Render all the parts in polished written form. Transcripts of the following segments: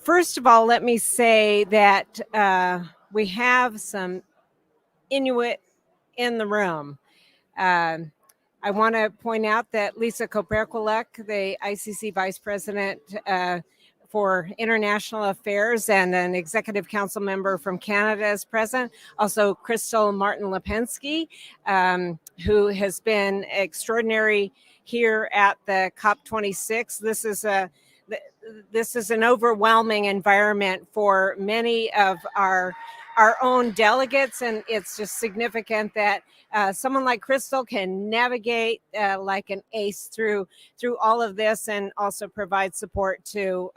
First of all, let me say that we have some Inuit in the room. I want to point out that Lisa Koperkolek, the ICC Vice President for International Affairs and an Executive Council member from Canada, is present. Also, Crystal Martin-Lipinski, who has been extraordinary here at the COP26. This is an overwhelming environment for many of our own delegates, and it's just significant that someone like Crystal can navigate like an ace through all of this, and also provide support to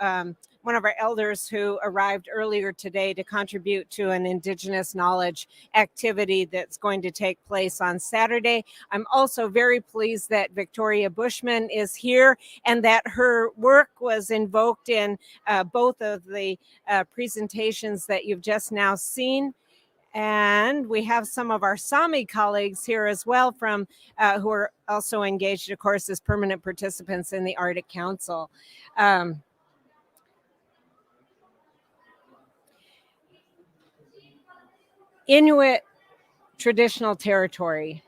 one of our elders who arrived earlier today to contribute to an Indigenous knowledge activity that's going to take place on Saturday. I'm also very pleased that Victoria Bushman is here and that her work was invoked in both of the presentations that you've just now seen. And we have some of our Sami colleagues here as well from who are also engaged, of course, as permanent participants in the Arctic Council. Inuit traditional territory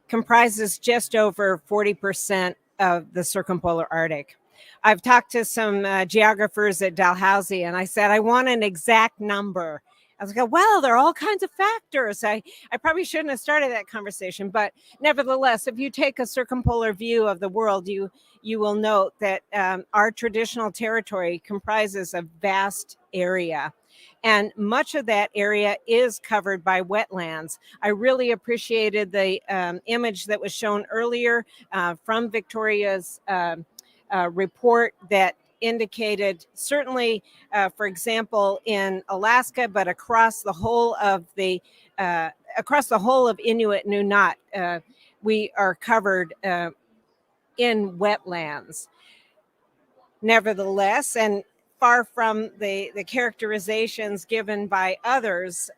comprises just over 40% of the circumpolar Arctic. I've talked to some geographers at Dalhousie, and I said, I want an exact number. I was like, well, there are all kinds of factors. I probably shouldn't have started that conversation, but nevertheless, if you take a circumpolar view of the world, you will note that our traditional territory comprises a vast area. And much of that area is covered by wetlands. I really appreciated the image that was shown earlier from Victoria's report that indicated certainly, for example, in Alaska, but across the whole of Inuit Nunat, we are covered in wetlands. Nevertheless, and far from the characterizations given by others,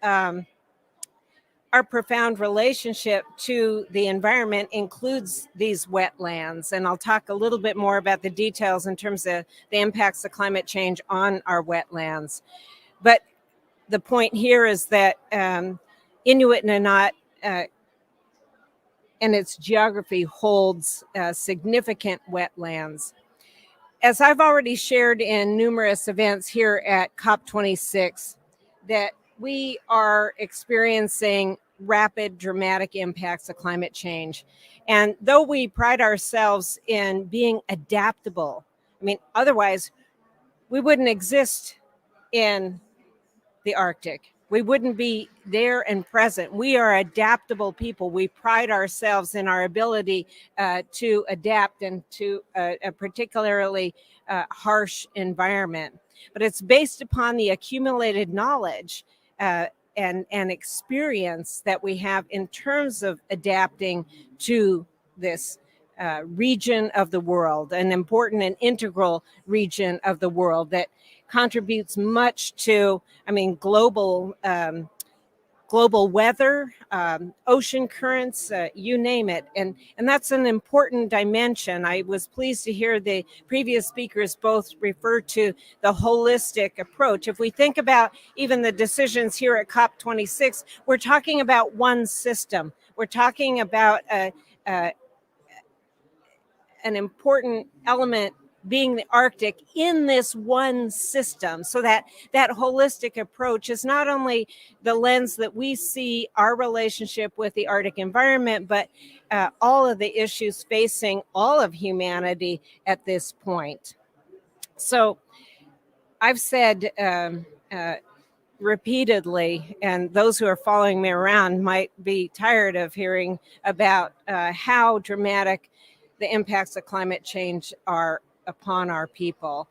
our profound relationship to the environment includes these wetlands. And I'll talk a little bit more about the details in terms of the impacts of climate change on our wetlands. But the point here is that Inuit Nunat and its geography holds significant wetlands. As I've already shared in numerous events here at COP26, that we are experiencing rapid, dramatic impacts of climate change. And though we pride ourselves in being adaptable, I mean, otherwise we wouldn't exist in the Arctic. We wouldn't be there and present. We are adaptable people. We pride ourselves in our ability to adapt and to a particularly harsh environment. But it's based upon the accumulated knowledge and experience that we have in terms of adapting to this region of the world, an important and integral region of the world that contributes much to, global weather, ocean currents, you name it. And that's an important dimension. I was pleased to hear the previous speakers both refer to the holistic approach. If we think about even the decisions here at COP26, we're talking about one system. We're talking about an important element being the Arctic in this one system, so that holistic approach is not only the lens that we see our relationship with the Arctic environment, but all of the issues facing all of humanity at this point. So I've said repeatedly, and those who are following me around might be tired of hearing about how dramatic the impacts of climate change are upon our people.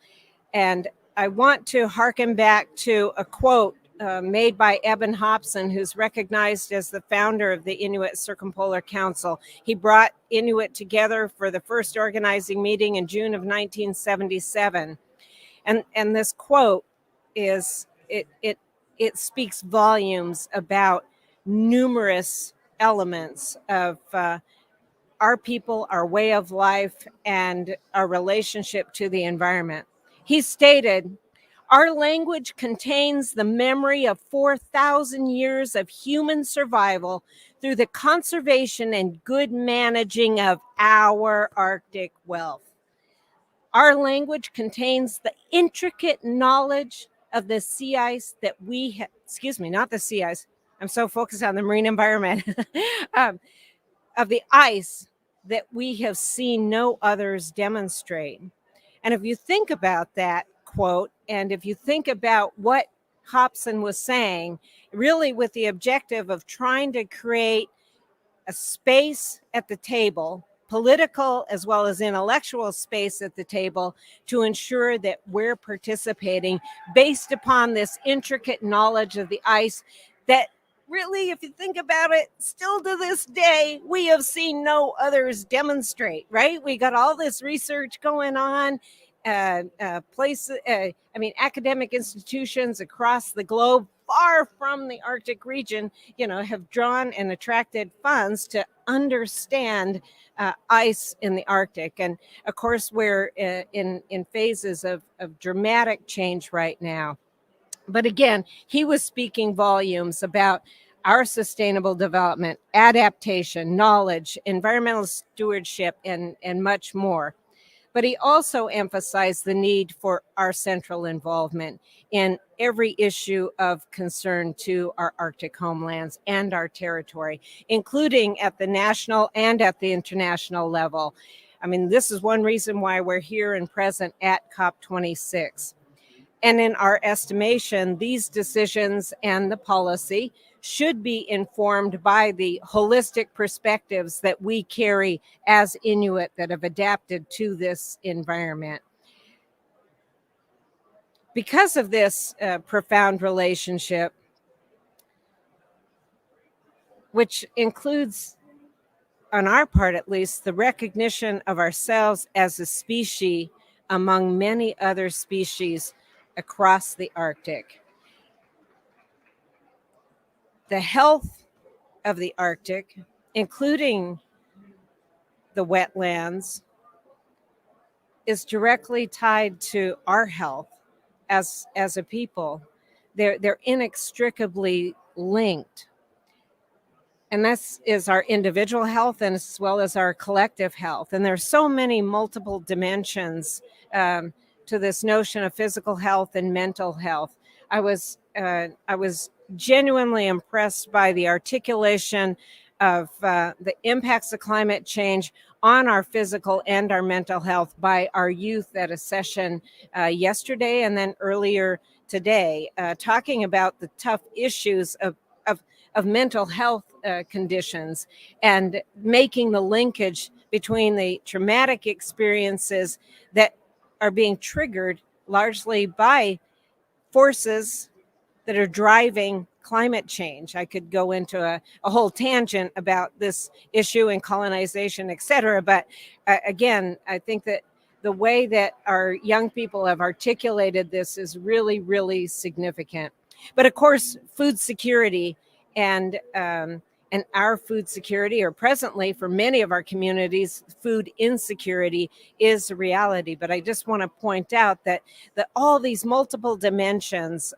And I want to hearken back to a quote made by Eben Hobson, who's recognized as the founder of the Inuit Circumpolar Council. He brought Inuit together for the first organizing meeting in June of 1977. And this quote is, it speaks volumes about numerous elements of our people, our way of life, and our relationship to the environment. He stated, Our language contains the memory of 4,000 years of human survival through the conservation and good managing of our Arctic wealth. Our language contains the intricate knowledge of the sea ice that we have, excuse me, not the sea ice. I'm so focused on the marine environment, of the ice that we have seen no others demonstrate. And if you think about that quote, and if you think about what Hobson was saying, really with the objective of trying to create a space at the table, political as well as intellectual space at the table, to ensure that we're participating based upon this intricate knowledge of the ice that really, if you think about it, still to this day, we have seen no others demonstrate, right? We got all this research going on, academic institutions across the globe, far from the Arctic region, have drawn and attracted funds to understand ice in the Arctic. And of course, we're in phases of dramatic change right now. But again, he was speaking volumes about our sustainable development, adaptation, knowledge, environmental stewardship, and much more. But he also emphasized the need for our central involvement in every issue of concern to our Arctic homelands and our territory, including at the national and at the international level. I mean, this is one reason why we're here and present at COP26. And in our estimation, these decisions and the policy should be informed by the holistic perspectives that we carry as Inuit that have adapted to this environment. Because of this profound relationship, which includes, on our part at least, the recognition of ourselves as a species among many other species across the Arctic. The health of the Arctic, including the wetlands, is directly tied to our health as a people. They're inextricably linked. And this is our individual health and as well as our collective health. And there's so many multiple dimensions to this notion of physical health and mental health. I was genuinely impressed by the articulation of the impacts of climate change on our physical and our mental health by our youth at a session yesterday and then earlier today, talking about the tough issues of mental health conditions and making the linkage between the traumatic experiences that are being triggered largely by forces that are driving climate change. I could go into a whole tangent about this issue and colonization, et cetera. But again, I think that the way that our young people have articulated this is really, really significant. But of course, food security and our food security, or presently for many of our communities, food insecurity is a reality. But I just want to point out that all these multiple dimensions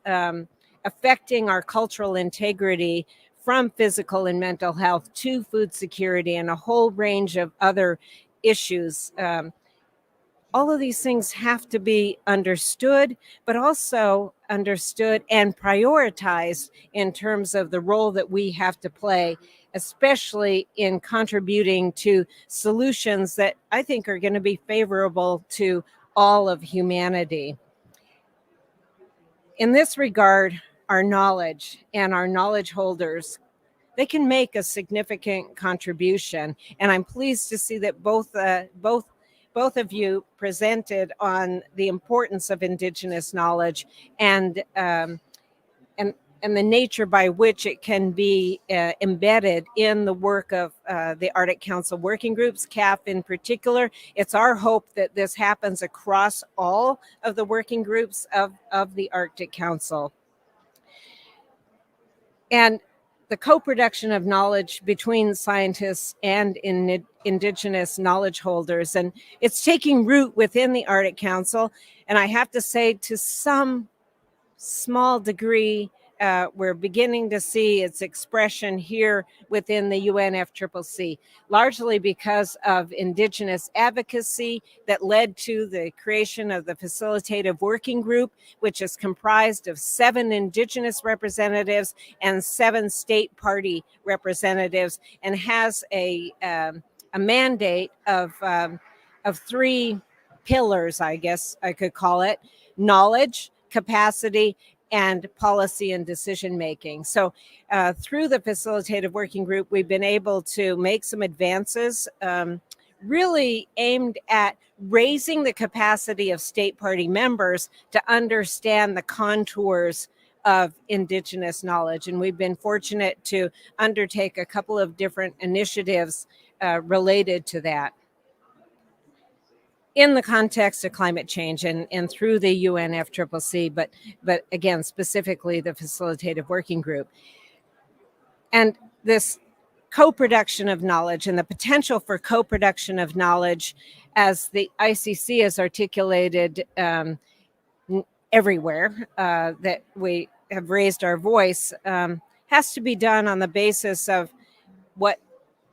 affecting our cultural integrity, from physical and mental health to food security and a whole range of other issues. All of these things have to be understood, but also understood and prioritized in terms of the role that we have to play, especially in contributing to solutions that I think are going to be favorable to all of humanity. In this regard, our knowledge and our knowledge holders, they can make a significant contribution. And I'm pleased to see that both of you presented on the importance of Indigenous knowledge and the nature by which it can be embedded in the work of the Arctic Council working groups, CAF in particular. It's our hope that this happens across all of the working groups of the Arctic Council. And the co-production of knowledge between scientists and Indigenous knowledge holders. And it's taking root within the Arctic Council. And I have to say, to some small degree, we're beginning to see its expression here within the UNFCCC, largely because of Indigenous advocacy that led to the creation of the Facilitative Working Group, which is comprised of 7 Indigenous representatives and 7 state party representatives, and has a mandate of 3 pillars, I guess I could call it: knowledge, capacity, and policy and decision making. So through the Facilitative Working Group, we've been able to make some advances really aimed at raising the capacity of state party members to understand the contours of Indigenous knowledge. And we've been fortunate to undertake a couple of different initiatives related to that in the context of climate change and through the UNFCCC, but again, specifically the Facilitative Working Group. And this co-production of knowledge and the potential for co-production of knowledge, as the ICC has articulated everywhere that we have raised our voice, has to be done on the basis of what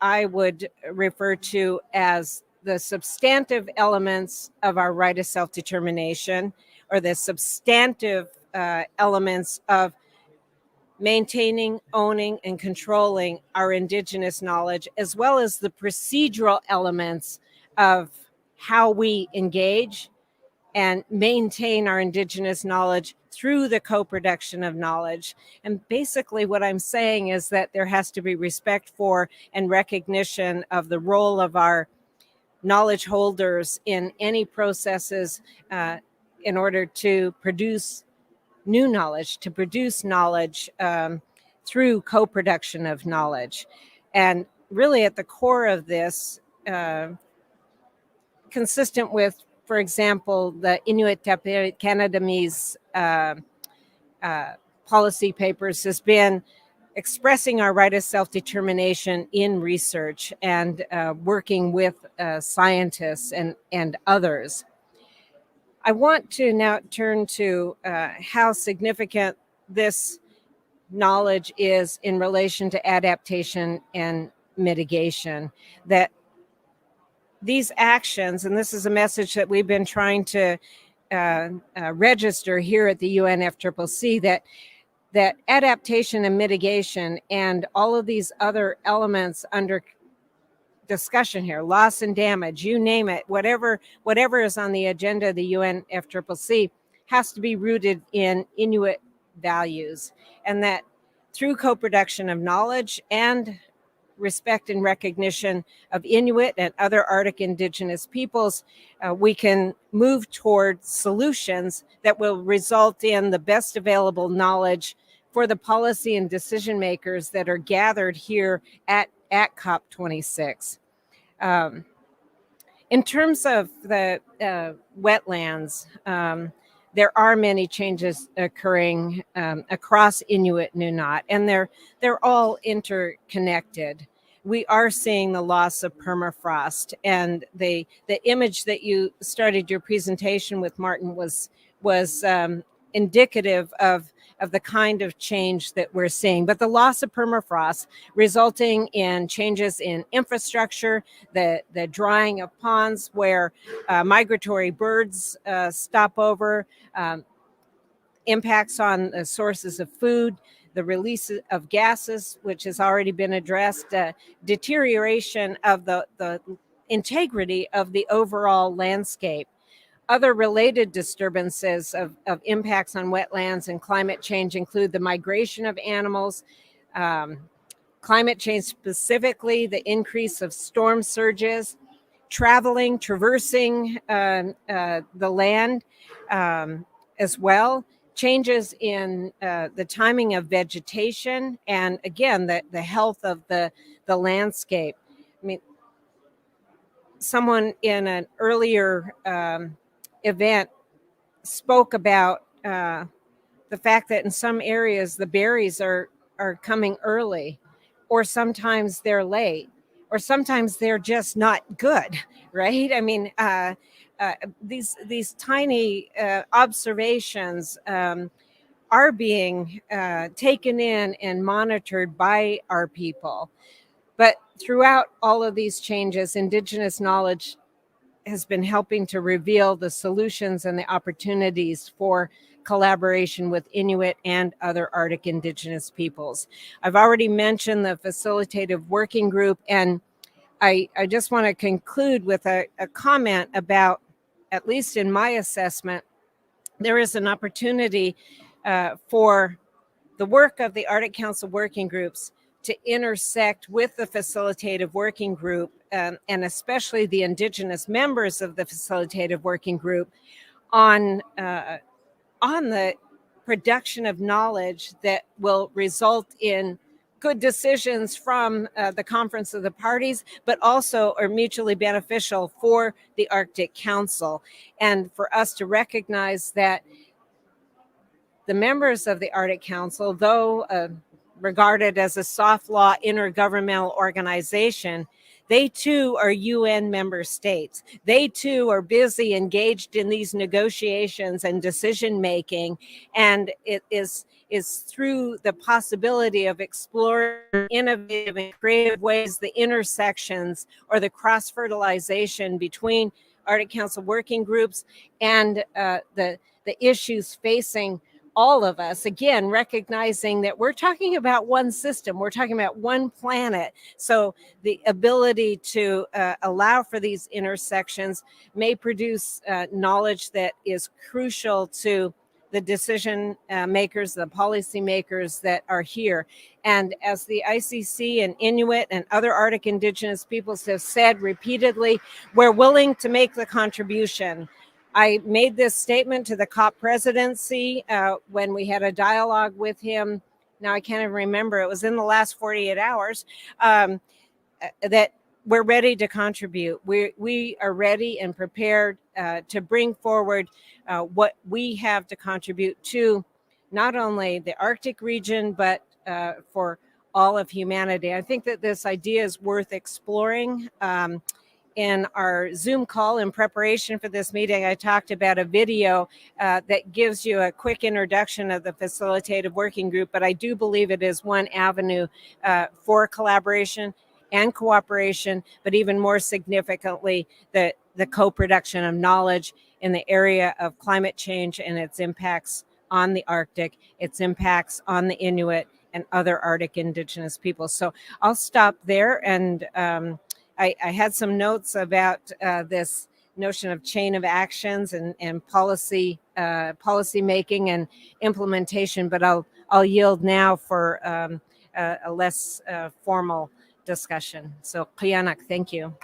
I would refer to as the substantive elements of our right of self-determination, or the substantive elements of maintaining, owning, and controlling our Indigenous knowledge, as well as the procedural elements of how we engage and maintain our Indigenous knowledge through the co-production of knowledge. And basically what I'm saying is that there has to be respect for and recognition of the role of our knowledge holders in any processes in order to produce new knowledge, to produce knowledge through co-production of knowledge. And really at the core of this, consistent with, for example, the Inuit Canada's policy papers, has been expressing our right of self-determination in research and working with scientists and others. I want to now turn to how significant this knowledge is in relation to adaptation and mitigation. That these actions, and this is a message that we've been trying to register here at the UNFCCC, that adaptation and mitigation and all of these other elements under discussion here, loss and damage, you name it, whatever is on the agenda of the UNFCCC, has to be rooted in Inuit values, and that through co-production of knowledge and respect and recognition of Inuit and other Arctic Indigenous peoples, we can move toward solutions that will result in the best available knowledge for the policy and decision makers that are gathered here at COP26. In terms of the wetlands, there are many changes occurring across Inuit Nunat, and they're all interconnected. We are seeing the loss of permafrost, and the image that you started your presentation with, Martin, was indicative of the kind of change that we're seeing. But the loss of permafrost resulting in changes in infrastructure, the drying of ponds where migratory birds stop over, impacts on the sources of food, the release of gases, which has already been addressed, deterioration of the integrity of the overall landscape. Other related disturbances of impacts on wetlands and climate change include the migration of animals, climate change specifically, the increase of storm surges, traversing the land as well, changes in the timing of vegetation, and again, the health of the landscape. I mean, someone in an earlier event spoke about the fact that in some areas the berries are coming early, or sometimes they're late, or sometimes they're just not good, right? I mean, these tiny observations are being taken in and monitored by our people. But throughout all of these changes, Indigenous knowledge has been helping to reveal the solutions and the opportunities for collaboration with Inuit and other Arctic Indigenous peoples. I've already mentioned the facilitative working group, and I just want to conclude with a comment about, at least in my assessment, there is an opportunity for the work of the Arctic Council working groups to intersect with the facilitative working group, and especially the Indigenous members of the facilitative working group, on the production of knowledge that will result in good decisions from the Conference of the Parties, but also are mutually beneficial for the Arctic Council. And for us to recognize that the members of the Arctic Council, though regarded as a soft law intergovernmental organization, they too are UN member states. They too are busy engaged in these negotiations and decision making. And it is through the possibility of exploring innovative and creative ways, the intersections or the cross-fertilization between Arctic Council working groups and the issues facing all of us, again, recognizing that we're talking about one system, we're talking about one planet. So the ability to allow for these intersections may produce knowledge that is crucial to the decision makers, the policy makers that are here. And as the ICC and Inuit and other Arctic Indigenous peoples have said repeatedly, we're willing to make the contribution. I made this statement to the COP presidency when we had a dialogue with him. Now I can't even remember, it was in the last 48 hours, that we're ready to contribute. We are ready and prepared to bring forward what we have to contribute to not only the Arctic region, but for all of humanity. I think that this idea is worth exploring. In our Zoom call in preparation for this meeting, I talked about a video that gives you a quick introduction of the facilitative working group, but I do believe it is one avenue for collaboration and cooperation, but even more significantly, the co-production of knowledge in the area of climate change and its impacts on the Arctic, its impacts on the Inuit and other Arctic Indigenous peoples. So I'll stop there, and I had some notes about this notion of chain of actions and policy making and implementation, but I'll yield now for a less formal discussion. So, Qianak, thank you.